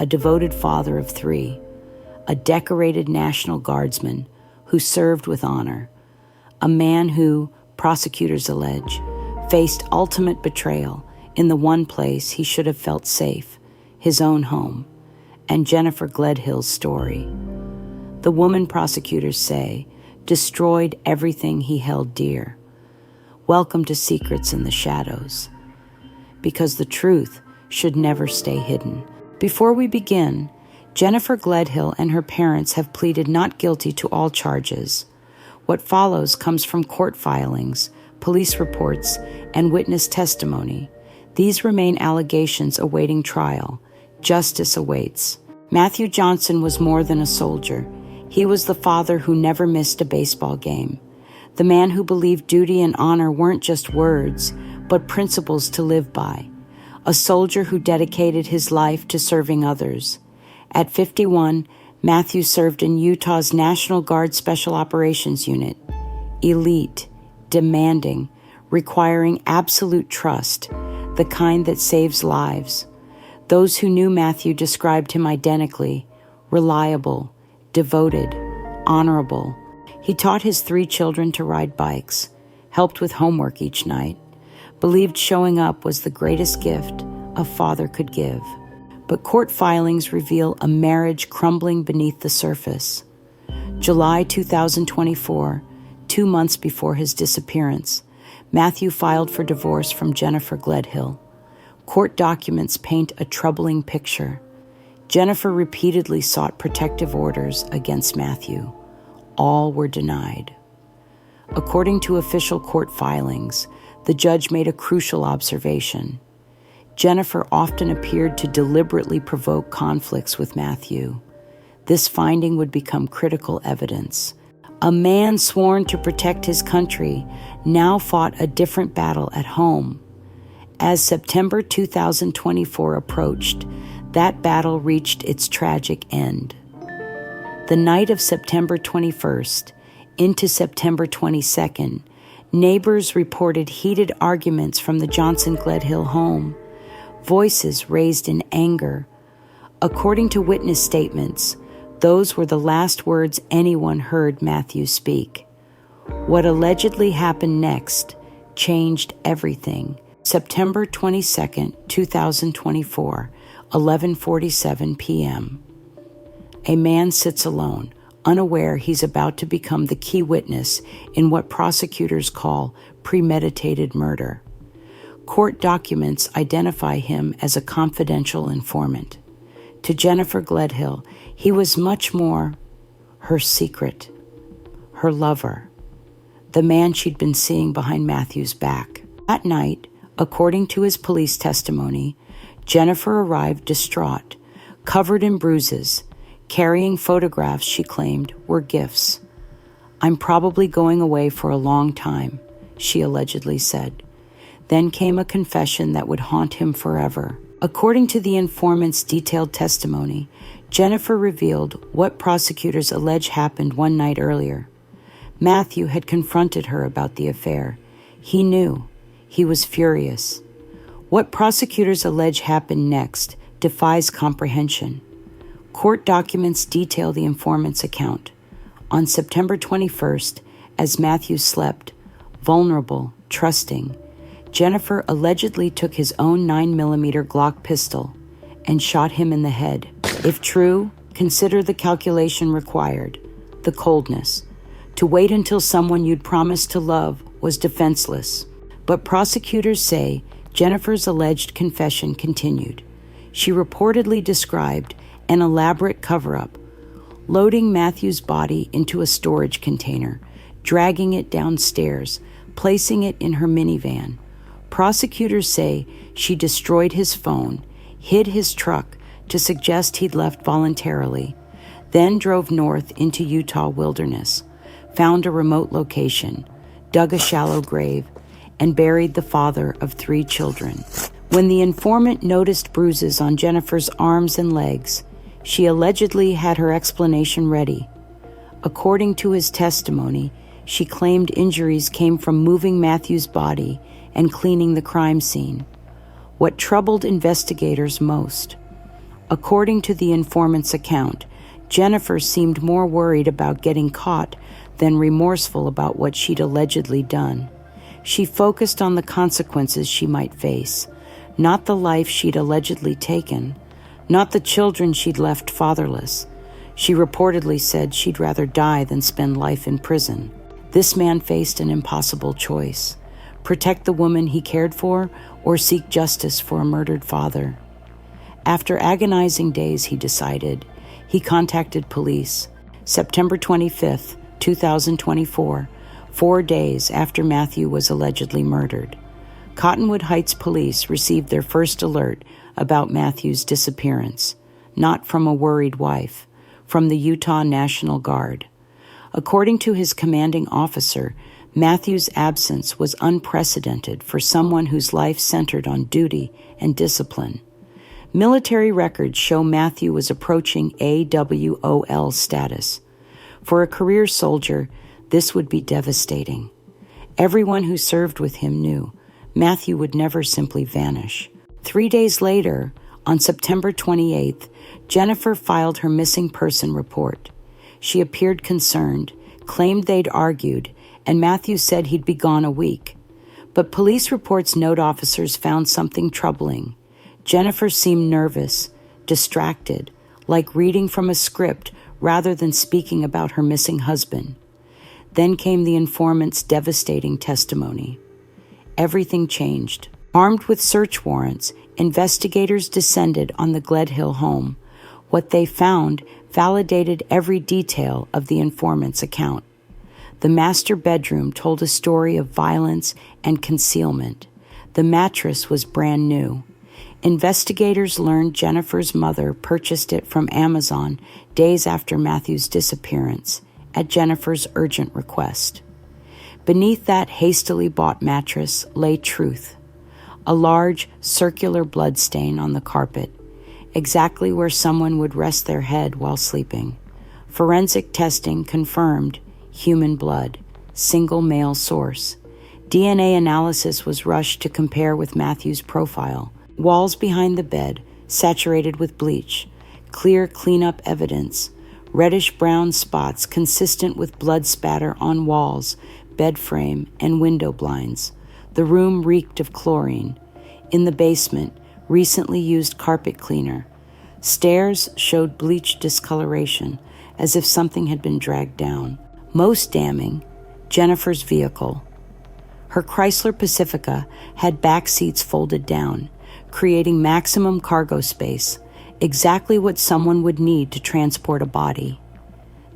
a devoted father of 3, a decorated National Guardsman who served with honor, a man who, prosecutors allege, faced ultimate betrayal in the one place he should have felt safe, his own home, and Jennifer Gledhill's story. The woman, prosecutors say, destroyed everything he held dear. Welcome to Secrets in the Shadows, because the truth should never stay hidden. Before we begin, Jennifer Gledhill and her parents have pleaded not guilty to all charges. What follows comes from court filings, police reports, and witness testimony. These remain allegations awaiting trial. Justice awaits. Matthew Johnson was more than a soldier. He was the father who never missed a baseball game. The man who believed duty and honor weren't just words, but principles to live by. A soldier who dedicated his life to serving others. At 51, Matthew served in Utah's National Guard Special Operations Unit. Elite, demanding, requiring absolute trust, the kind that saves lives. Those who knew Matthew described him identically: reliable, devoted, honorable. He taught his 3 children to ride bikes, helped with homework each night, believed showing up was the greatest gift a father could give. But court filings reveal a marriage crumbling beneath the surface. July 2024, 2 months before his disappearance, Matthew filed for divorce from Jennifer Gledhill. Court documents paint a troubling picture. Jennifer repeatedly sought protective orders against Matthew. All were denied. According to official court filings, the judge made a crucial observation. Jennifer often appeared to deliberately provoke conflicts with Matthew. This finding would become critical evidence. A man sworn to protect his country now fought a different battle at home. As September 2024 approached, that battle reached its tragic end. The night of September 21st into September 22nd, neighbors reported heated arguments from the Johnson-Gledhill home, voices raised in anger. According to witness statements, those were the last words anyone heard Matthew speak. What allegedly happened next changed everything. September 22nd, 2024, 11:47 p.m. A man sits alone, unaware he's about to become the key witness in what prosecutors call premeditated murder. Court documents identify him as a confidential informant. To Jennifer Gledhill, he was much more her secret, her lover, the man she'd been seeing behind Matthew's back. That night, according to his police testimony, Jennifer arrived distraught, covered in bruises, carrying photographs she claimed were gifts. "I'm probably going away for a long time," she allegedly said. Then came a confession that would haunt him forever. According to the informant's detailed testimony, Jennifer revealed what prosecutors allege happened one night earlier. Matthew had confronted her about the affair. He knew. He was furious. What prosecutors allege happened next defies comprehension. Court documents detail the informant's account. On September 21st, as Matthew slept, vulnerable, trusting, Jennifer allegedly took his own 9mm Glock pistol and shot him in the head. If true, consider the calculation required, the coldness. To wait until someone you'd promised to love was defenseless. But prosecutors say Jennifer's alleged confession continued. She reportedly described an elaborate cover-up, loading Matthew's body into a storage container, dragging it downstairs, placing it in her minivan. Prosecutors say she destroyed his phone, hid his truck to suggest he'd left voluntarily, then drove north into Utah wilderness, found a remote location, dug a shallow grave, and buried the father of 3 children. When the informant noticed bruises on Jennifer's arms and legs, she allegedly had her explanation ready. According to his testimony, she claimed injuries came from moving Matthew's body and cleaning the crime scene. What troubled investigators most, According to the informant's account, Jennifer seemed more worried about getting caught than remorseful about what she'd allegedly done. She focused on the consequences she might face, not the life she'd allegedly taken, not the children she'd left fatherless. She reportedly said she'd rather die than spend life in prison. This man faced an impossible choice: protect the woman he cared for or seek justice for a murdered father. After agonizing days, he decided. He contacted police. September 25th, 2024, 4 days after Matthew was allegedly murdered. Cottonwood Heights police received their first alert about Matthew's disappearance, not from a worried wife, from the Utah National Guard. According to his commanding officer, Matthew's absence was unprecedented for someone whose life centered on duty and discipline. Military records show Matthew was approaching AWOL status. For a career soldier, this would be devastating. Everyone who served with him knew Matthew would never simply vanish. 3 days later, on September 28th, Jennifer filed her missing person report. She appeared concerned, claimed they'd argued, and Matthew said he'd be gone a week. But police reports note officers found something troubling. Jennifer seemed nervous, distracted, like reading from a script rather than speaking about her missing husband. Then came the informant's devastating testimony. Everything changed. Armed with search warrants, investigators descended on the Gledhill home. What they found validated every detail of the informant's account. The master bedroom told a story of violence and concealment. The mattress was brand new. Investigators learned Jennifer's mother purchased it from Amazon days after Matthew's disappearance, at Jennifer's urgent request. Beneath that hastily bought mattress lay truth: a large, circular blood stain on the carpet, exactly where someone would rest their head while sleeping. Forensic testing confirmed human blood, single male source. DNA analysis was rushed to compare with Matthew's profile. Walls behind the bed, saturated with bleach, clear cleanup evidence, reddish-brown spots consistent with blood spatter on walls, bed frame, and window blinds. The room reeked of chlorine. In the basement, recently used carpet cleaner. Stairs showed bleach discoloration, as if something had been dragged down. Most damning, Jennifer's vehicle. Her Chrysler Pacifica had back seats folded down, creating maximum cargo space, exactly what someone would need to transport a body.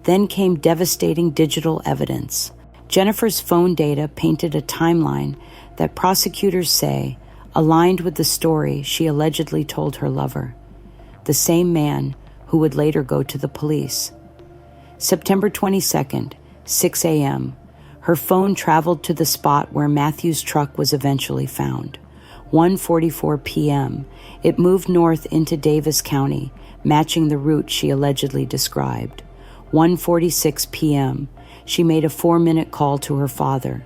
Then came devastating digital evidence. Jennifer's phone data painted a timeline that prosecutors say aligned with the story she allegedly told her lover, the same man who would later go to the police. September 22nd, 6 a.m., her phone traveled to the spot where Matthew's truck was eventually found. 1:44 p.m., it moved north into Davis County, matching the route she allegedly described. 1:46 p.m., she made a 4-minute call to her father.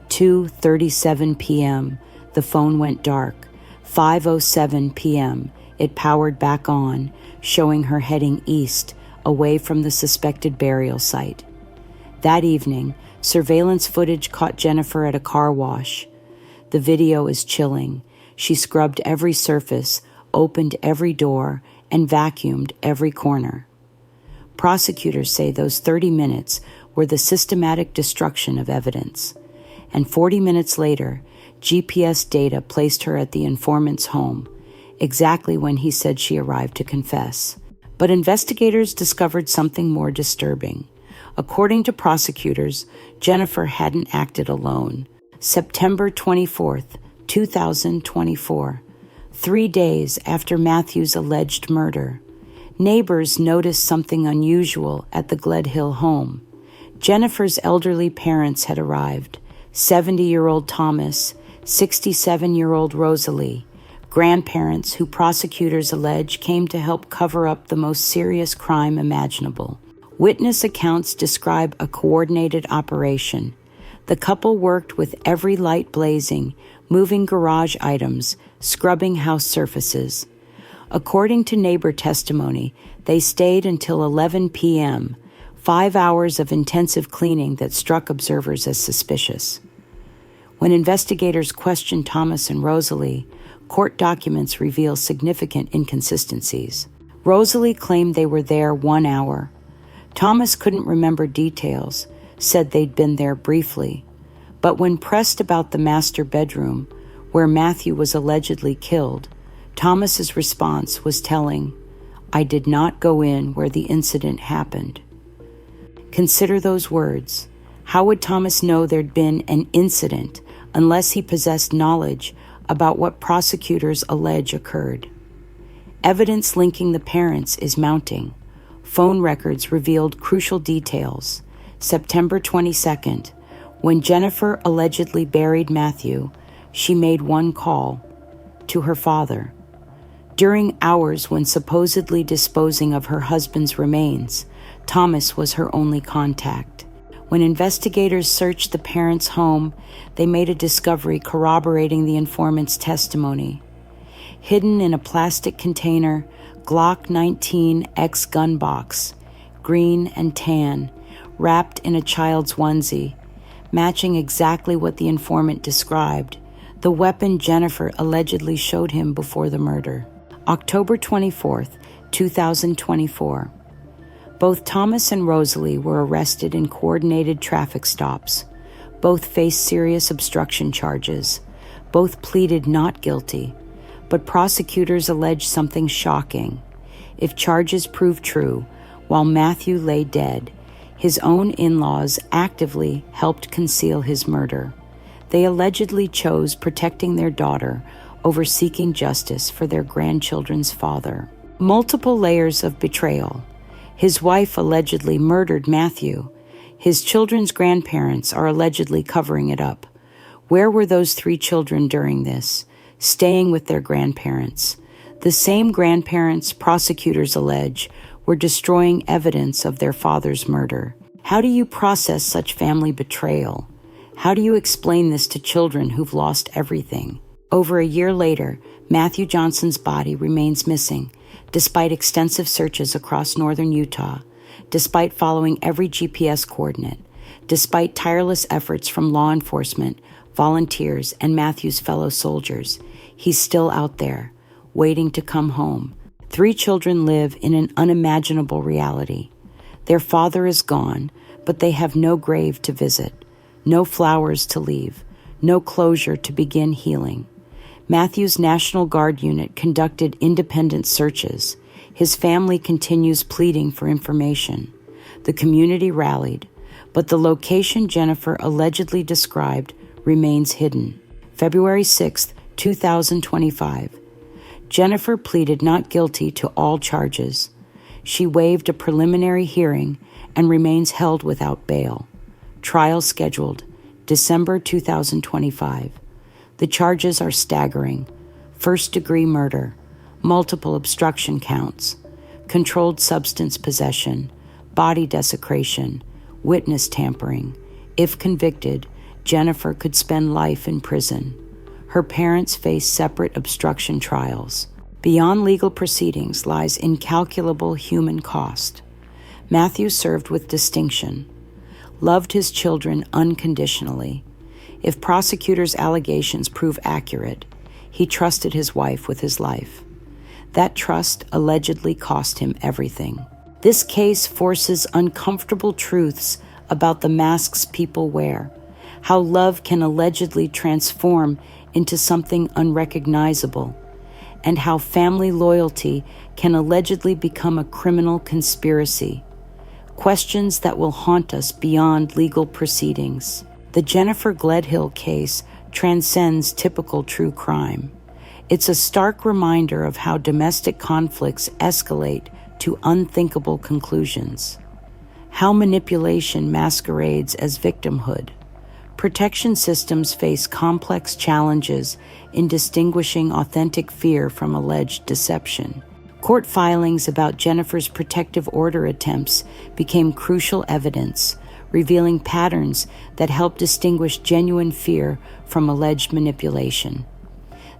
2:37 p.m., the phone went dark. 5:07 p.m., it powered back on, showing her heading east, away from the suspected burial site. That evening, surveillance footage caught Jennifer at a car wash. The video is chilling. She scrubbed every surface, opened every door, and vacuumed every corner. Prosecutors say those 30 minutes were the systematic destruction of evidence. And 40 minutes later, GPS data placed her at the informant's home, exactly when he said she arrived to confess. But investigators discovered something more disturbing. According to prosecutors, Jennifer hadn't acted alone. September 24th, 2024, 3 days after Matthew's alleged murder, neighbors noticed something unusual at the Gledhill home. Jennifer's elderly parents had arrived: 70-year-old Thomas, 67-year-old Rosalie, grandparents who prosecutors allege came to help cover up the most serious crime imaginable. Witness accounts describe a coordinated operation. The couple worked with every light blazing, moving garage items, scrubbing house surfaces. According to neighbor testimony, they stayed until 11 p.m., 5 hours of intensive cleaning that struck observers as suspicious. When investigators questioned Thomas and Rosalie, court documents reveal significant inconsistencies. Rosalie claimed they were there 1 hour. Thomas couldn't remember details, said they'd been there briefly. But when pressed about the master bedroom, where Matthew was allegedly killed, Thomas's response was telling, "I did not go in where the incident happened." Consider those words. How would Thomas know there'd been an incident unless he possessed knowledge about what prosecutors allege occurred? Evidence linking the parents is mounting. Phone records revealed crucial details. September 22nd, when Jennifer allegedly buried Matthew, she made one call to her father. During hours when supposedly disposing of her husband's remains, Thomas was her only contact. When investigators searched the parents' home, they made a discovery corroborating the informant's testimony. Hidden in a plastic container, Glock 19 X gun box, green and tan, wrapped in a child's onesie, matching exactly what the informant described, the weapon Jennifer allegedly showed him before the murder. October 24th, 2024. Both Thomas and Rosalie were arrested in coordinated traffic stops. Both faced serious obstruction charges. Both pleaded not guilty. But prosecutors alleged something shocking. If charges proved true, while Matthew lay dead, his own in-laws actively helped conceal his murder. They allegedly chose protecting their daughter over seeking justice for their grandchildren's father. Multiple layers of betrayal. His wife allegedly murdered Matthew. His children's grandparents are allegedly covering it up. Where were those 3 children during this? Staying with their grandparents. The same grandparents prosecutors allege were destroying evidence of their father's murder. How do you process such family betrayal? How do you explain this to children who've lost everything? Over a year later, Matthew Johnson's body remains missing, despite extensive searches across northern Utah, despite following every GPS coordinate, despite tireless efforts from law enforcement, volunteers, and Matthew's fellow soldiers. He's still out there, waiting to come home. 3 children live in an unimaginable reality. Their father is gone, but they have no grave to visit, no flowers to leave, no closure to begin healing. Matthew's National Guard unit conducted independent searches. His family continues pleading for information. The community rallied, but the location Jennifer allegedly described remains hidden. February 6, 2025. Jennifer pleaded not guilty to all charges. She waived a preliminary hearing and remains held without bail. Trial scheduled December 2025. The charges are staggering. First-degree murder, multiple obstruction counts, controlled substance possession, body desecration, witness tampering. If convicted, Jennifer could spend life in prison. Her parents face separate obstruction trials. Beyond legal proceedings lies incalculable human cost. Matthew served with distinction, loved his children unconditionally. If prosecutors' allegations prove accurate, he trusted his wife with his life. That trust allegedly cost him everything. This case forces uncomfortable truths about the masks people wear, how love can allegedly transform into something unrecognizable, and how family loyalty can allegedly become a criminal conspiracy. Questions that will haunt us beyond legal proceedings. The Jennifer Gledhill case transcends typical true crime. It's a stark reminder of how domestic conflicts escalate to unthinkable conclusions, how manipulation masquerades as victimhood. Protection systems face complex challenges in distinguishing authentic fear from alleged deception. Court filings about Jennifer's protective order attempts became crucial evidence, revealing patterns that help distinguish genuine fear from alleged manipulation.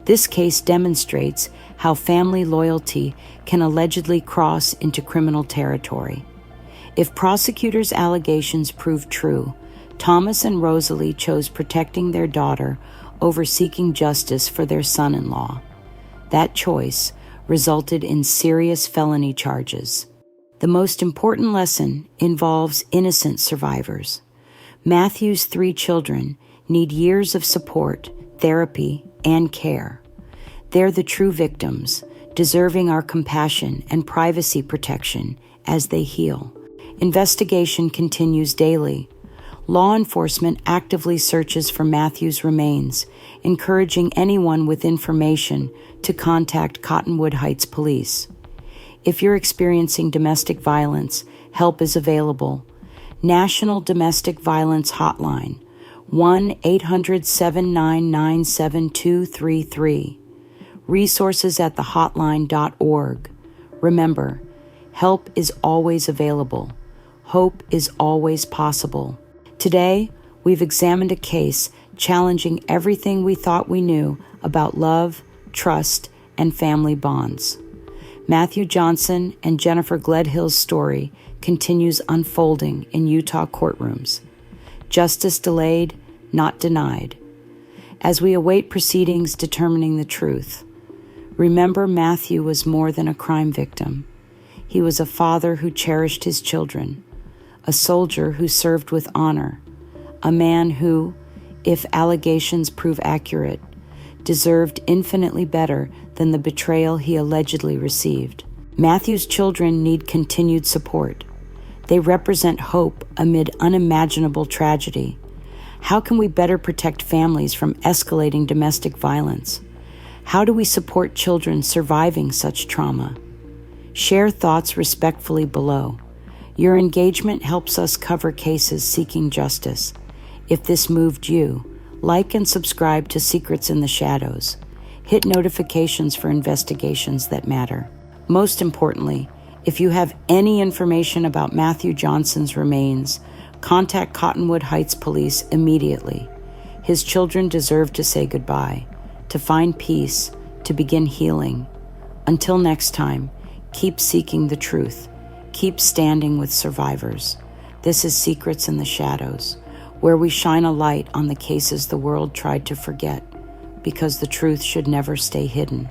This case demonstrates how family loyalty can allegedly cross into criminal territory. If prosecutors' allegations prove true, Thomas and Rosalie chose protecting their daughter over seeking justice for their son-in-law. That choice resulted in serious felony charges. The most important lesson involves innocent survivors. Matthew's 3 children need years of support, therapy, and care. They're the true victims, deserving our compassion and privacy protection as they heal. Investigation continues daily. Law enforcement actively searches for Matthew's remains, encouraging anyone with information to contact Cottonwood Heights Police. If you're experiencing domestic violence, help is available. National Domestic Violence Hotline, 1-800-799-7233. Resources at thehotline.org. Remember, help is always available. Hope is always possible. Today, we've examined a case challenging everything we thought we knew about love, trust, and family bonds. Matthew Johnson and Jennifer Gledhill's story continues unfolding in Utah courtrooms. Justice delayed, not denied. As we await proceedings determining the truth, remember Matthew was more than a crime victim. He was a father who cherished his children, a soldier who served with honor, a man who, if allegations prove accurate, deserved infinitely better than the betrayal he allegedly received. Matthew's children need continued support. They represent hope amid unimaginable tragedy. How can we better protect families from escalating domestic violence? How do we support children surviving such trauma? Share thoughts respectfully below. Your engagement helps us cover cases seeking justice. If this moved you, like and subscribe to Secrets in the Shadows. Hit notifications for investigations that matter. Most importantly, if you have any information about Matthew Johnson's remains, contact Cottonwood Heights Police immediately. His children deserve to say goodbye, to find peace, to begin healing. Until next time, keep seeking the truth. Keep standing with survivors. This is Secrets in the Shadows, where we shine a light on the cases the world tried to forget, because the truth should never stay hidden.